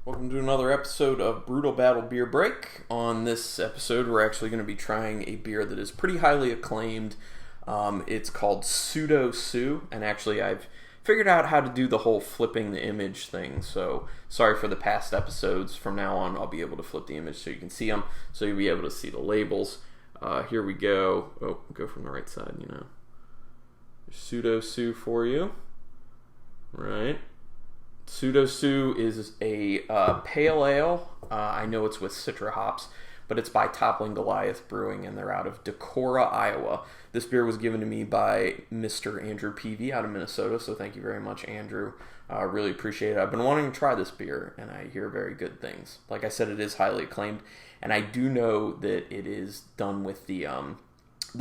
Welcome to another episode of Brewtal Battle Beer Break. On this episode, we're actually going to be trying a beer that is pretty highly acclaimed. It's called pseudoSue, and actually I've figured out how to do the whole flipping the image thing, so sorry for the past episodes. From now on, I'll be able to flip the image so you can see them, so you'll be able to see the labels. Here we go. Oh, go from the right side, you know. pseudoSue for you. Right. pseudoSue is a pale ale. I know it's with Citra hops, but it's by Toppling Goliath Brewing, and they're out of Decorah, Iowa. This beer was given to me by Mr. Andrew Peavy out of Minnesota, so thank you very much, Andrew. Really appreciate it. I've been wanting to try this beer, and I hear very good things. Like I said, it is highly acclaimed, and I do know that it is done with the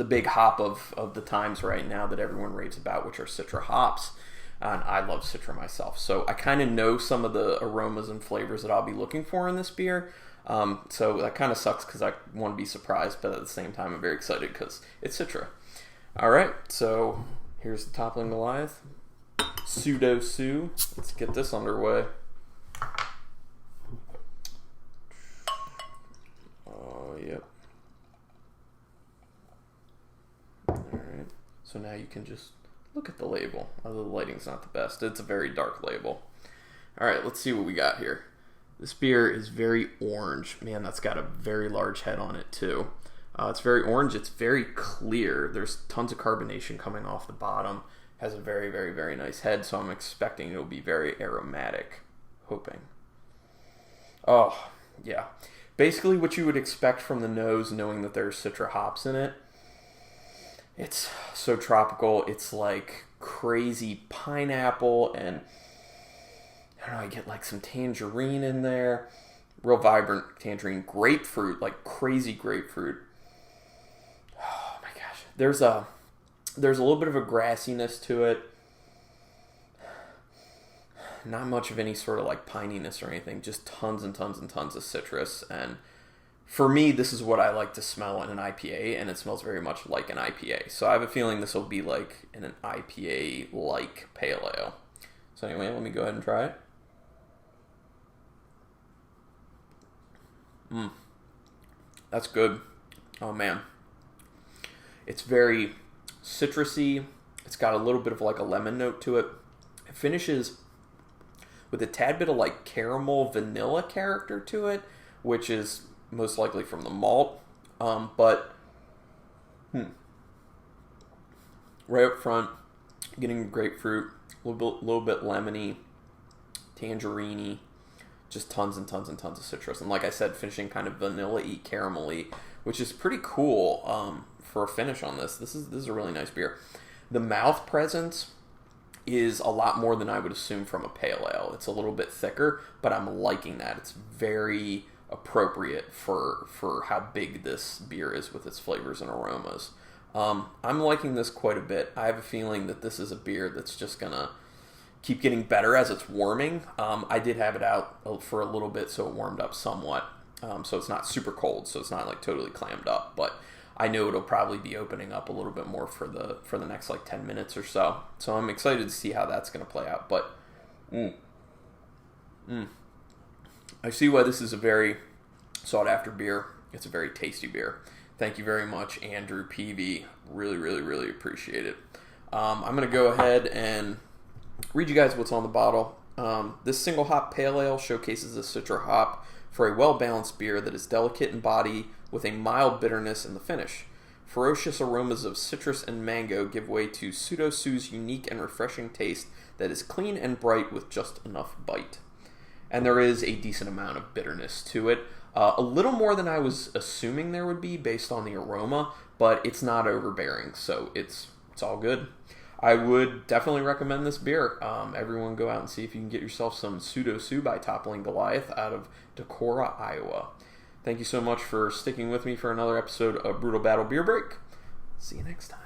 big hop of the times right now that everyone raves about, which are Citra hops. And I love Citra myself, so I kind of know some of the aromas and flavors that I'll be looking for in this beer. So that kind of sucks because I want to be surprised, but at the same time I'm very excited because it's Citra. Alright, so here's the Toppling Goliath. pseudoSue. Let's get this underway. Oh, yep. Alright, so now you can just look at the label. The lighting's not the best. It's a very dark label. Alright, let's see what we got here. This beer is very orange. Man, that's got a very large head on it too. It's very orange. It's very clear. There's tons of carbonation coming off the bottom. Has a very, very, very nice head, so I'm expecting it'll be very aromatic. Hoping. Oh, yeah. Basically what you would expect from the nose, knowing that there's Citra hops in it. It's so tropical. It's like crazy pineapple, and I don't know, I get like some tangerine in there. Real vibrant tangerine. Grapefruit, like crazy grapefruit. Oh my gosh. There's a little bit of a grassiness to it. Not much of any sort of like pininess or anything. Just tons and tons and tons of citrus. And for me, this is what I like to smell in an IPA, and it smells very much like an IPA. So I have a feeling this will be like in an IPA-like pale ale. So anyway, let me go ahead and try it. That's good. Oh man. It's very citrusy. It's got a little bit of like a lemon note to it. It finishes with a tad bit of like caramel vanilla character to it, which is most likely from the malt, but right up front, getting grapefruit, a little bit lemony, tangerine-y, just tons and tons and tons of citrus, and like I said, finishing kind of vanilla-y, caramel-y, which is pretty cool for a finish on this. This is a really nice beer. The mouth presence is a lot more than I would assume from a pale ale. It's a little bit thicker, but I'm liking that. It's very appropriate for how big this beer is with its flavors and aromas. I'm liking this quite a bit. I have a feeling that this is a beer that's just gonna keep getting better as it's warming. I did have it out for a little bit, so it warmed up somewhat. So it's not super cold, so it's not like totally clammed up, but I know it'll probably be opening up a little bit more for the next like 10 minutes or so. So I'm excited to see how that's gonna play out. But I see why this is a very sought-after beer. It's a very tasty beer. Thank you very much, Andrew Peavy. Really, really, really appreciate it. I'm going to go ahead and read you guys what's on the bottle. This single hop pale ale showcases a Citra hop for a well-balanced beer that is delicate in body with a mild bitterness in the finish. Ferocious aromas of citrus and mango give way to pseudoSue's unique and refreshing taste that is clean and bright with just enough bite. And there is a decent amount of bitterness to it. A little more than I was assuming there would be based on the aroma, but it's not overbearing, so it's all good. I would definitely recommend this beer. Everyone go out and see if you can get yourself some pseudoSue by Toppling Goliath out of Decorah, Iowa. Thank you so much for sticking with me for another episode of Brewtal Battle Beer Break. See you next time.